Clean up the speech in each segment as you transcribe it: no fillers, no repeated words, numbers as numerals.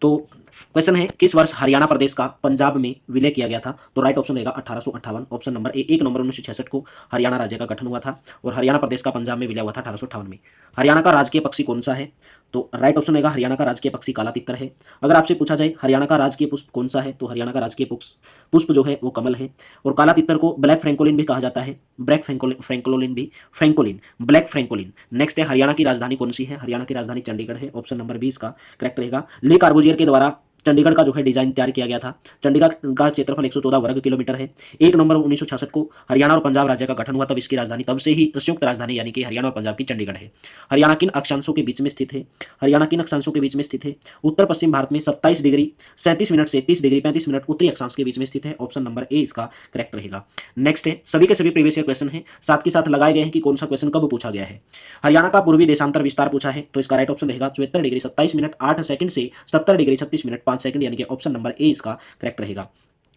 तो क्वेश्चन है किस वर्ष हरियाणा प्रदेश का पंजाब में विलय किया गया था? तो राइट ऑप्शन रहेगा 1858। ऑप्शन नंबर ए 1 नवंबर 1966 को हरियाणा राज्य का गठन हुआ था और हरियाणा प्रदेश का पंजाब में विलय हुआ था 1858 में। हरियाणा का राजकीय पक्षी कौन सा है? तो राइट ऑप्शन रहेगा हरियाणा का राजकीय पक्षी काला तितर है। अगर आपसे पूछा जाए हरियाणा का राजकीय पुष्प कौन सा है, तो हरियाणा का राजकीय पुष्प जो है वो कमल है। और काला तितर को ब्लैक फ्रेंकोलिन भी कहा जाता है, ब्लैक फ्रेंकोलिन ब्लैक फ्रेंकोलिन। नेक्स्ट है हरियाणा की राजधानी कौन सी है? हरियाणा की राजधानी चंडीगढ़ है। ऑप्शन नंबर बी इसका करेक्ट रहेगा। ले कार्बुजियर के द्वारा चंडीगढ़ का जो है डिजाइन तैयार किया गया था। चंडीगढ़ का क्षेत्रफल 114 वर्ग किलोमीटर है। 1 नवंबर 1966 को हरियाणा और पंजाब राज्य का गठन हुआ, तब इसकी राजधानी तब से ही संयुक्त राजधानी यानी कि हरियाणा और पंजाब की चंडीगढ़ है। हरियाणा किन अक्षांशों के बीच में स्थित है? हरियाणा किन अक्षांशों के बीच में स्थित है? उत्तर पश्चिम भारत में 27 डिग्री 37 मिनट से 30 डिग्री 35 मिनट उत्तरी अक्षांश के बीच में स्थित है। ऑप्शन नंबर ए इसका करेक्ट रहेगा। नेक्स्ट है सभी के सभी प्रीवियस ईयर क्वेश्चन है, साथ के साथ लगाए गए हैं कि कौन सा क्वेश्चन कब पूछा गया है। हरियाणा का पूर्वी देशांतर विस्तार पूछा है, तो इसका राइट ऑप्शन रहेगा 74 डिग्री 27 मिनट 8 सेकंड से 70 डिग्री 36 मिनट 5 सेकंड यानी कि ऑप्शन नंबर ए इसका करेक्ट रहेगा।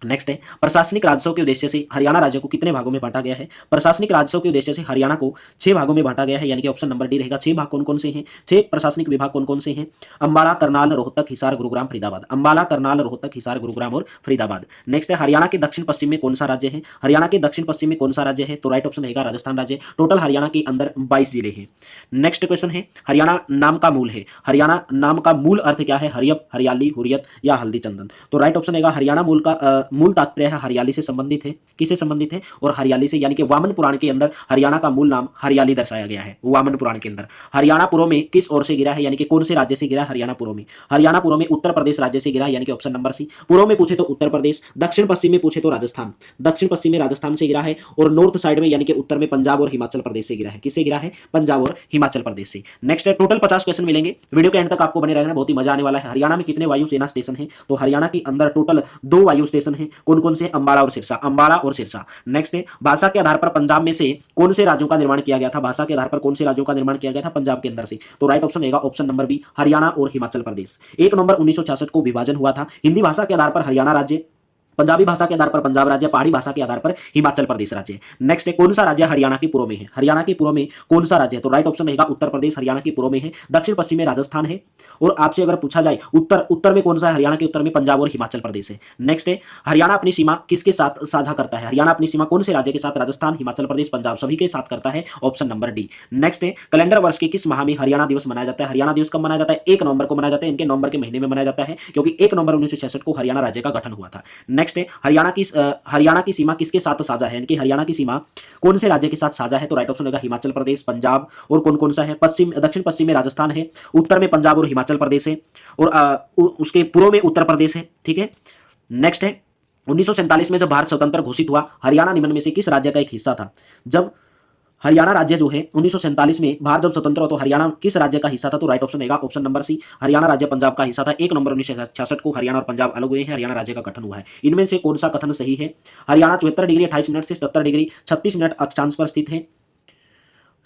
नेक्स्ट है प्रशासनिक राजस्व के उद्देश्य से हरियाणा राज्य को कितने भागों में बांटा गया है? प्रशासनिक राजस्व के उद्देश्य से हरियाणा को 6 भागों में बांटा गया है यानी कि ऑप्शन नंबर डी रहेगा। 6 भाग कौन कौन से हैं? 6 प्रशासनिक विभाग कौन कौन से हैं? अंबाला, करनाल, रोहतक, हिसार, गुरुग्राम, फरीदाबाद। अंबाला, करनाल, रोहतक, हिसार, गुरुग्राम और फरीदाबाद। नेक्स्ट है हरियाणा के दक्षिण पश्चिम में कौन सा राज्य है? हरियाणा के दक्षिण पश्चिम में कौन सा राज्य है? तो राइट ऑप्शन रहेगा राजस्थान राज्य। टोटल हरियाणा के अंदर 22 जिले हैं। नेक्स्ट क्वेश्चन है हरियाणा नाम का मूल है। हरियाणा नाम का मूल अर्थ क्या है? हरियप, हरियाली, हुरियत या हल्दी चंदन। तो राइट ऑप्शन रहेगा हरियाणा मूल का मूल तात्पर्य है हरियाली से संबंधित है। किससे संबंधित है? और हरियाली से, यानी कि वामन पुराण के अंदर हरियाणा का मूल नाम हरियाली दर्शाया गया है। वामन पुराण के अंदर हरियाणा पूर्व में किस ओर से गिरा है, यानी कि कौन से राज्य से गिरा है? हरियाणा पूर्व में, हरियाणा पूर्व में उत्तर प्रदेश राज्य से गिरा है यानी कि ऑप्शन नंबर सी। पूर्व में पूछे तो उत्तर प्रदेश, दक्षिण पश्चिम में पूछे तो राजस्थान, दक्षिण पश्चिम में राजस्थान से गिरा है और नॉर्थ साइड में यानी कि उत्तर में पंजाब और हिमाचल प्रदेश से गिरा है। किससे गिरा है? पंजाब और हिमाचल प्रदेश से। नेक्स्ट है टोटल 50 क्वेश्चन मिलेंगे, वीडियो के एंड तक आपको बने रहना, बहुत ही मजा आने वाला है। हरियाणा में कितने वायुसेना स्टेशन है? तो हरियाणा के अंदर टोटल 2 वायु स्टेशन है। कौन कौन से? अंबाला और सिरसा, अंबाला और सिरसा। नेक्स्ट है भाषा के आधार पर पंजाब में से कौन से राज्यों का निर्माण किया गया था? भाषा के आधार पर कौन से राज्यों का निर्माण किया गया था? पंजाब के अंदर से। तो राइट ऑप्शन रहेगा ऑप्शन नंबर बी हरियाणा और हिमाचल प्रदेश। 1 नवंबर 1966 को विभाजन हुआ था। हिंदी भाषा के आधार पर हरियाणा राज्य, पंजाबी भाषा के आधार पर पंजाब राज्य, पहाड़ी भाषा के आधार पर हिमाचल प्रदेश राज्य। नेक्स्ट है कौन सा राज्य हरियाणा के पूर्व में है? हरियाणा के पूर्व में कौन सा राज्य है? तो राइट ऑप्शन रहेगा उत्तर प्रदेश हरियाणा के पूर्व में है। दक्षिण पश्चिम में राजस्थान है और आपसे अगर पूछा जाए उत्तर में कौन सा है? हरियाणा के उत्तर में पंजाब और हिमाचल प्रदेश है। नेक्स्ट है हरियाणा अपनी सीमा किसके साथ साझा करता है? हरियाणा अपनी सीमा कौन से राज्य के साथ? राजस्थान, हिमाचल प्रदेश, पंजाब, सभी के साथ करता है। Option number D. नेक्स्ट है कैलेंडर वर्ष के किस माह में हरियाणा दिवस मनाया जाता है? हरियाणा दिवस कब मनाया जाता है? 1 नवंबर को मनाया जाता है। इनके नवंबर के महीने में मनाया जाता है क्योंकि 1 नवंबर 1966 को हरियाणा राज्य का गठन हुआ था। नेक्स्ट है हरियाणा की सीमा किसके साथ साझा है, यानी कि हरियाणा की सीमा कौन से राज्य के साथ साझा है? तो राइट ऑप्शन होगा हिमाचल प्रदेश, पंजाब और कौन कौन सा है? दक्षिण पश्चिम में राजस्थान है, उत्तर में पंजाब और हिमाचल प्रदेश है और उसके पूर्व में उत्तर प्रदेश है। ठीक है। नेक्स्ट है 1947 में जब भारत स्वतंत्र घोषित हुआ, हरियाणा निम्न में से किस राज्य का एक हिस्सा था? जब हरियाणा राज्य जो है 1947 में भारत जब स्वतंत्र हो तो हरियाणा किस राज्य का हिस्सा था? तो राइट ऑप्शन रहेगा ऑप्शन नंबर सी हरियाणा राज्य पंजाब का हिस्सा था। 1 नवंबर 1966 को हरियाणा और पंजाब अलग हुए हैं, हरियाणा राज्य का गठन हुआ है। इनमें से कौन सा कथन सही है? हरियाणा 74 डिग्री 28 मिनट से 70 डिग्री 36 मिनट अक्षांश पर स्थित है।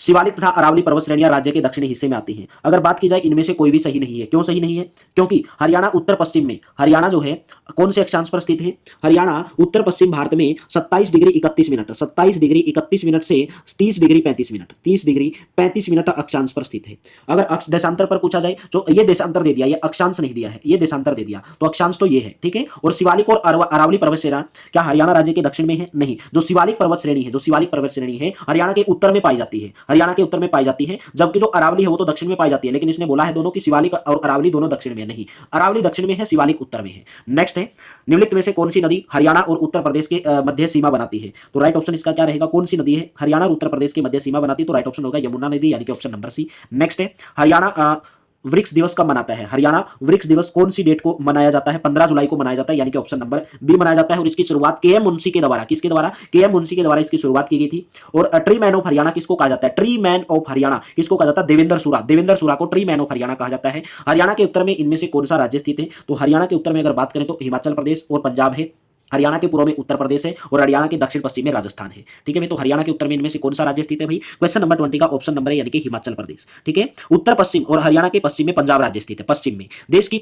शिवालिक तथा अरावली पर्वत श्रेणियां राज्य के दक्षिणी हिस्से में आती हैं। अगर बात की जाए इनमें से कोई भी सही नहीं है। क्यों सही नहीं है? क्योंकि हरियाणा उत्तर पश्चिम में, हरियाणा जो है कौन से अक्षांश पर स्थित है? हरियाणा उत्तर पश्चिम भारत में 27 डिग्री 31 मिनट 27 डिग्री 31 मिनट से 30 डिग्री 35 मिनट 30 डिग्री 35 मिनट अक्षांश पर स्थित है। अगर देशांतर पर पूछा जाए तो ये देशांतर दे दिया, ये अक्षांश नहीं दिया है, ये देशांतर दे दिया, तो अक्षांश तो ये है। ठीक है। और शिवालिक और अरावली पर्वत श्रेणी क्या हरियाणा राज्य के दक्षिण में है? नहीं। जो शिवालिक पर्वत श्रेणी है, जो शिवालिक पर्वत श्रेणी है हरियाणा के उत्तर में पाई जाती है, हरियाणा के उत्तर में पाई जाती है, जबकि जो अरावली है वो तो दक्षिण में पाई जाती है। लेकिन इसने बोला है दोनों की शिवालिक और अरावली दोनों दक्षिण में नहीं, अरावली दक्षिण में है, शिवालिक उत्तर में है। नेक्स्ट है निम्नलिखित में से कौन सी नदी हरियाणा और उत्तर प्रदेश के मध्य सीमा बनाती है? तो राइट ऑप्शन इसका क्या रहेगा? कौन सी नदी है हरियाणा और उत्तर प्रदेश के मध्य सीमा बनाती है? तो राइट ऑप्शन होगा यमुना नदी यानी कि ऑप्शन नंबर सी। नेक्स्ट है हरियाणा वृक्ष दिवस कब मनाता है? हरियाणा वृक्ष दिवस कौन सी डेट को मनाया जाता है? 15 जुलाई को मनाया जाता है यानी कि ऑप्शन नंबर बी मनाया जाता है। और इसकी शुरुआत के एम मुंशी के द्वारा, किसके द्वारा? के एम मुंशी के द्वारा इसकी शुरुआत की गई थी। और ट्री मैन ऑफ हरियाणा किसको कहा जाता है? ट्री मैन ऑफ हरियाणा किसको कहा जाता है? देवेंद्र सूरा, देवेंद्र सूरा को ट्री मैन ऑफ हरियाणा कहा जाता है। हरियाणा के उत्तर में इनमें से कौन सा राज्य स्थित है? तो हरियाणा के उत्तर में अगर बात करें तो हिमाचल प्रदेश और पंजाब है, हरियाणा के पूर्व में उत्तर प्रदेश है और हरियाणा के दक्षिण पश्चिम में राजस्थान है। ठीक है भाई। तो हरियाणा के उत्तर में इनमें से कौन सा राज्य स्थित है भाई? क्वेश्चन नंबर 20 का ऑप्शन नंबर है यानी कि हिमाचल प्रदेश। ठीक है। उत्तर पश्चिम और हरियाणा के पश्चिम में पंजाब राज्य स्थित है, पश्चिम में। देश की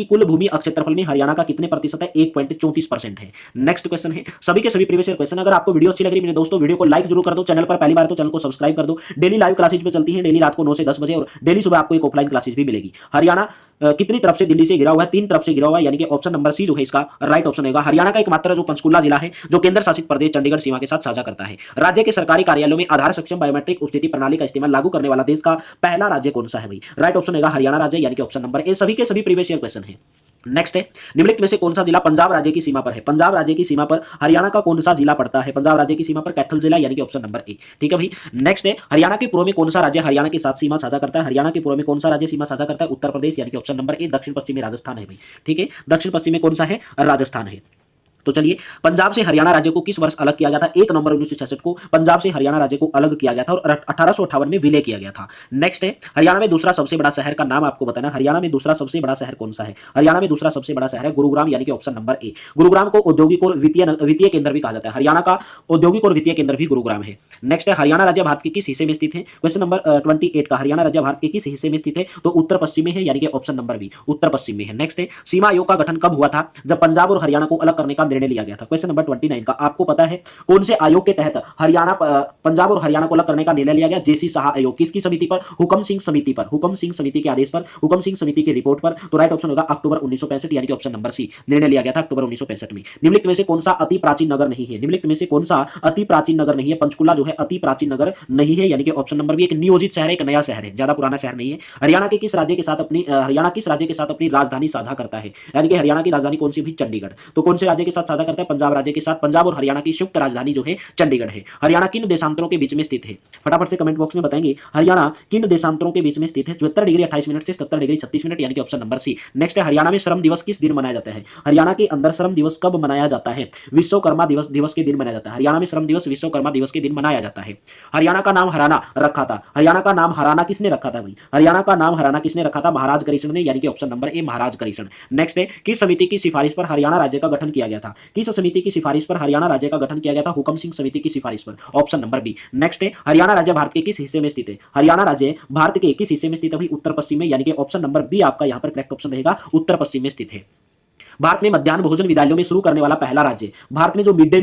कुल भूमि क्षेत्रफल में हरियाणा का कितने प्रतिशत है? 1.34% है। नेक्स्ट क्वेश्चन है सभी के सभी प्रीवियस ईयर क्वेश्चन। अगर आपको वीडियो अच्छी लग रही है मेरे दोस्तों, वीडियो को लाइक जरूर कर दो, चैनल पर पहली बार तो चैनल को सब्सक्राइब कर दो। डेली लाइव क्लासेज पे चलती है, डेली रात को 9 से 10 बजे और डेली सुबह आपको एक ऑफलाइन क्लासेज भी मिलेगी। हरियाणा कितनी तरफ से दिल्ली से घिरा हुआ है? 3 तरफ से घिरा हुआ है, यानी कि ऑप्शन नंबर सी जो है इसका राइट ऑप्शन होगा। हरियाणा का एकमात्र जो पंचकुला जिला है जो केंद्र शासित प्रदेश चंडीगढ़ सीमा के साथ साझा करता है। राज्य के सरकारी कार्यालयों में आधार सक्षम बायोमेट्रिक उपस्थिति प्रणाली का इस्तेमाल लागू करने वाला देश का पहला राज्य कौन सा है भाई? राइट ऑप्शन होगा हरियाणा राज्य, यानी कि ऑप्शन नंबर ए। सभी के सभी प्रीवियस ईयर क्वेश्चन है। नेक्स्ट है, निम्नलिखित में से कौन सा जिला पंजाब राज्य की सीमा पर है? पंजाब राज्य की सीमा पर हरियाणा का कौन सा जिला पड़ता है? पंजाब राज्य की सीमा पर कैथल जिला, यानी कि ऑप्शन नंबर ए। ठीक है भाई। नेक्स्ट है, हरियाणा के पूर्व में कौन सा राज्य हरियाणा के साथ सीमा साझा करता है? हरियाणा के पूर्व में कौन सा राज्य सीमा साझा करता है? उत्तर प्रदेश, यानी कि ऑप्शन नंबर ए। दक्षिण पश्चिम में राजस्थान है भाई। ठीक है, दक्षिण पश्चिम में कौन सा है? राजस्थान है। तो चलिए, पंजाब से हरियाणा राज्य को किस वर्ष अलग किया गया था? 1 नवंबर 1966 को पंजाब से हरियाणा राज्य को अलग किया गया था और 1858 में विलय किया गया था। नेक्स्ट है, हरियाणा में दूसरा सबसे बड़ा शहर का नाम आपको बताना है। हरियाणा में दूसरा सबसे बड़ा शहर कौन सा है? हरियाणा में दूसरा सबसे बड़ा शहर है गुरुग्राम, यानी कि ऑप्शन नंबर ए। गुरुग्राम को औद्योगिक और वित्तीय केंद्र भी कहा जाता है। हरियाणा का औद्योगिक और वित्तीय केंद्र भी गुरुग्राम है। नेक्स्ट है, हरियाणा राज्य भारत के किस हिस्से में स्थित है? क्वेश्चन नंबर 28 का, हरियाणा राज्य भारत के किस हिस्से में स्थित है? तो उत्तर पश्चिम में है, यानी कि ऑप्शन नंबर बी, उत्तर पश्चिम में है। नेक्स्ट है, सीमा आयोग का गठन कब हुआ था? जब पंजाब और हरियाणा को अलग करने का निर्णय लिया गया था। क्वेश्चन नंबर 29 का, आपको पता है कौन से आयोग के तहत पंजाब और हरियाणा को अलग करने का निर्णय लिया गया? जेसी शाह आयोग। किसकी समिति पर? हुकम सिंह समिति पर। हुकम सिंह समिति के आदेश पर, हुकम सिंह समिति की रिपोर्ट पर। तो राइट ऑप्शन होगा अक्टूबर 1965, यानी कि ऑप्शन नंबर सी। निर्णय लिया गया था अक्टूबर 1965 में। निम्नलिखित में से कौन सा अति प्राचीन नगर नहीं है? निम्नलिखित में से कौन सा अति प्राचीन नगर नहीं है? पंचकुला जो है अति प्राचीन नगर नहीं है, यानी कि ऑप्शन नंबर बी। एक नियोजित शहर है, एक नया शहर है, ज्यादा पुराना शहर नहीं है। हरियाणा किस राज्य के साथ अपनी राजधानी साझा करता है? यानी कि हरियाणा की राजधानी कौन सी भी? चंडीगढ़। तो कौन से राज्य के साथ साझा करता है? पंजाब राज्य के साथ। पंजाब और हरियाणा की संयुक्त राजधानी जो है चंडीगढ़ है। हरियाणा किन देशांतरों के बीच में स्थित है? फटाफट से कमेंट बॉक्स में बताएंगे, हरियाणा किन देशांतरों के बीच में स्थित है? 74 डिग्री 28 मिनट से 70 डिग्री 36 मिनट, यानी कि ऑप्शन नंबर सी। नेक्स्ट है, हरियाणा में श्रम दिवस किस दिन मनाया जाता है? हरियाणा के अंदर श्रम दिवस कब मनाया जाता है? विश्वकर्मा दिवस के दिन मनाया जाता है। हरियाणा में श्रम दिवस विश्वकर्मा दिवस के दिन मनाया जाता है। हरियाणा का नाम हराना रखा था। हरियाणा का नाम हराना किसने रखा था भाई? हरियाणा का नाम हराना किसने रखा था? महाराज करिशन ने, यानी कि option number A, Maharaj Krishan. Next है, किस समिति की सिफारिश पर हरियाणा राज्य का गठन किया गया था? किस समिति की सिफारिश पर हरियाणा राज्य का गठन किया गया था? हुकम सिंह समिति की सिफारिश पर। Option number B. नेक्स्ट है, हरियाणा राज्य भारत के किस हिस्से में स्थित है? हरियाणा राज्य भारत के किस हिस्से में स्थित है भाई? उत्तर पश्चिम में, यानी कि ऑप्शन नंबर बी आपका यहां पर करेक्ट ऑप्शन रहेगा, उत्तर पश्चिम में स्थित है। भारत में मध्याह्न भोजन विद्यालयों में शुरू करने वाला पहला राज्य, भारत में जो मिड डे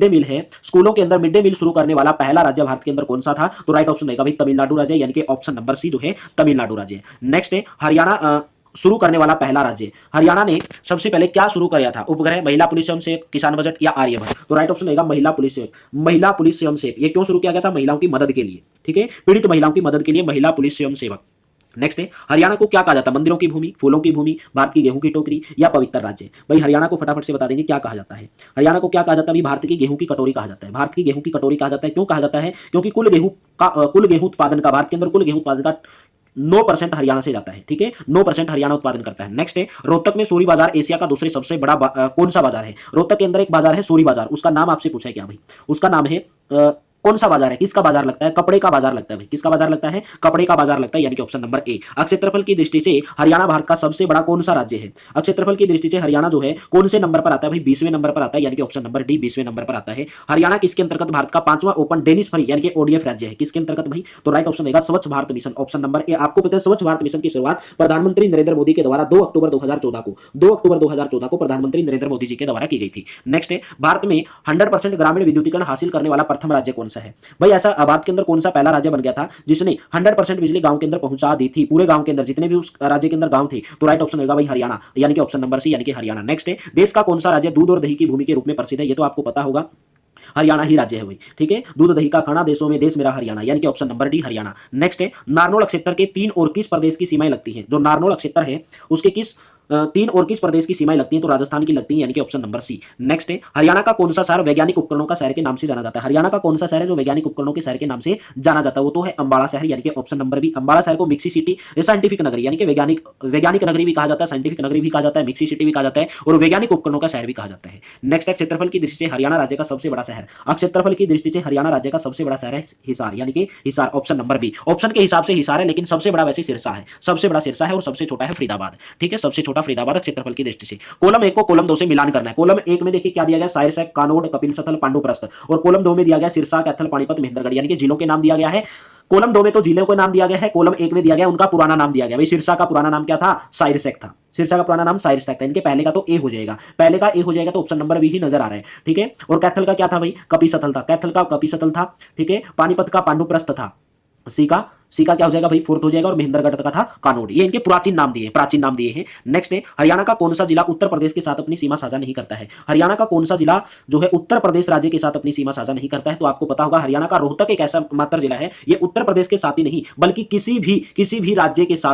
मील है स्कूलों के अंदर मिड डे मील शुरू करने वाला पहला राज्य भारत के अंदर कौन सा था? तो राइट ऑप्शन रहेगा भाई तमिलनाडु राज्य, यानी कि ऑप्शन नंबर सी जो है तमिलनाडु राज्य। नेक्स्ट है, हरियाणा शुरू करने वाला पहला राज्य, हरियाणा ने सबसे पहले क्या शुरू किया था? उपग्रह, महिला पुलिस स्वयंसेवक, किसान बजट या आर्यभट्ट? तो राइट ऑप्शन रहेगा महिला पुलिस स्वयंसेवक। ये क्यों शुरू किया गया था? महिलाओं की मदद के लिए। ठीक है, पीड़ित महिलाओं की मदद के लिए महिला पुलिस स्वयंसेवक। नेक्स्ट है, हरियाणा को क्या कहा जाता है? मंदिरों की भूमि, फूलों की भूमि, भारत की गेहूं की टोकरी या पवित्र राज्य? भाई हरियाणा को फटाफट से बता देंगे क्या कहा जाता है। हरियाणा को क्या कहा जाता है? भारत की गेहूं की कटोरी कहा जाता है। भारत की गेहूं की कटोरी कहा जाता है। क्यों कहा जाता है? क्योंकि कुल गेहूं उत्पादन का, भारत के अंदर कुल गेहूं उत्पादन का 9% हरियाणा से जाता है। ठीक है, 9% हरियाणा उत्पादन करता है। नेक्स्ट है, रोहतक में सूरी बाजार एशिया का दूसरे सबसे बड़ा कौन सा बाजार है? रोहतक के अंदर एक बाजार है सूरी बाजार, उसका नाम आपसे पूछा है क्या भाई? उसका नाम है कौन सा बाजार है? किसका बाजार लगता है? कपड़े का बाजार लगता है भाई। किसका बाजार लगता है? कपड़े का बाजार लगता है, यानी कि ऑप्शन नंबर ए। क्षेत्रफल की दृष्टि से हरियाणा भारत का सबसे बड़ा कौन सा राज्य है? क्षेत्रफल की दृष्टि से हरियाणा जो है कौन से नंबर पर आता है भाई? 20वें नंबर पर आता है, यानी कि ऑप्शन नंबर डी 20वें नंबर पर आता है। हरियाणा किसके अंतर्गत भारत का 5वां ओपन डेनिस फ्री यानी कि ओडीएफ राज्य है? किसके अंतर्गत भाई? तो राइट ऑप्शन रहेगा स्वच्छ भारत मिशन, ऑप्शन नंबर ए। आपको पता है स्वच्छ भारत मिशन की शुरुआत प्रधानमंत्री नरेंद्र मोदी के द्वारा 2 अक्टूबर 2014 को प्रधानमंत्री नरेंद्र मोदी जी के द्वारा की गई थी। नेक्स्ट है, भारत में 100% ग्रामीण विद्युतीकरण हासिल करने वाला प्रथम राज्य कौन सा है? भाई ऐसा भारत के अंदर कौन सा पहला राज्य बन गया था जिसने 100% बिजली गांव के अंदर पहुंचा दी थी? पूरे गांव के अंदर जितने भी उस राज्य के अंदर गांव थे। तो राइट ऑप्शन होगा भाई हरियाणा, यानी कि ऑप्शन नंबर सी, यानी कि हरियाणा। नेक्स्ट है, देश का कौन सा राज्य दूध और दही की भूमि के रूप में प्रसिद्ध है? ये तो आपको पता होगा, हरियाणा ही राज्य है भाई। ठीक है, दूध दही का खाना देशों में देश मेरा हरियाणा, यानी कि option number D Haryana. Next है, नारनौल क्षेत्र के 3 और किस प्रदेश की सीमाएं लगती हैं? जो नारनौल क्षेत्र है उसके 3 और किस प्रदेश की सीमाएं लगती हैं? तो राजस्थान की लगती है, यानी कि ऑप्शन नंबर सी। नेक्स्ट है, हरियाणा का कौन सा शहर वैज्ञानिक उपकरणों का शहर के नाम से जाना जाता है? हरियाणा का कौन सा शहर है जो वैज्ञानिक उपकरणों के शहर के नाम से जाना जाता है? वो तो है अंबाला शहर, यानी कि ऑप्शन नंबर बी। अंबाला शहर को मिक्सी सिटी, साइंटिफिक नगरी यानी कि वैज्ञानिक नगरी भी कहा जाता है, साइंटिफिक नगरी भी कहा जाता है, मिक्सी सिटी भी कहा जाता है और वैज्ञानिक उपकरणों का शहर भी कहा जाता है। नेक्स्ट है, क्षेत्रफल की दृष्टि से हरियाणा राज्य का सबसे बड़ा शहर। क्षेत्रफल की दृष्टि से हरियाणा राज्य का सबसे बड़ा शहर है हिसार, यानी कि Hisar, option number B. Option के हिसाब से हिसार है, लेकिन सबसे बड़ा वैसे सिरसा है, सबसे बड़ा सिरसा है और सबसे छोटा है फरीदाबाद। ठीक है, सबसे छोटा फरीदाबाद क्षेत्रफल की दृष्टि से। कॉलम 1 को कॉलम 2 से मिलान करना है। कॉलम 1 में देखिए क्या दिया गया? सायर सैक, कानोड, कपिल सथल, पांडुप्रस्थ। और कॉलम 2 में दिया गया सिरसा, कैथल, पानीपत, महेंद्रगढ़, यानी कि जिलों के नाम दिया गया है। कॉलम 2 में तो जिलों को नाम दिया गया है, कॉलम 1 में दिया गया उनका पुराना नाम दिया गया। भाई सिरसा का पुराना नाम क्या था? सायर सैक था। सिरसा का पुराना नाम सायर सैक था। इनके पहले का तो ए हो जाएगा, पहले का ए हो जाएगा, तो ऑप्शन नंबर बी ही नजर आ रहा है। ठीक है, और कैथल का क्या था भाई? कपिसथल था। कैथल का कपिसथल था। ठीक है, पानीपत का पांडुप्रस्थ था। सी का क्या हो जाएगा भाई, फोर्थ हो जाएगा, और महेंद्रगढ़ का था कानोड। ये इनके प्राचीन नाम दिए हैं। नेक्स्ट है, हरियाणा का कौन सा जिला उत्तर प्रदेश के साथ अपनी सीमा साझा नहीं करता है? हरियाणा का कौन सा जिला जो है उत्तर प्रदेश राज्य के साथ अपनी सीमा साझा नहीं करता है? तो आपको पता होगा, हरियाणा का रोहतक एक ऐसा मात्र जिला है, ये उत्तर प्रदेश के साथ ही नहीं बल्कि किसी भी राज्य के साथ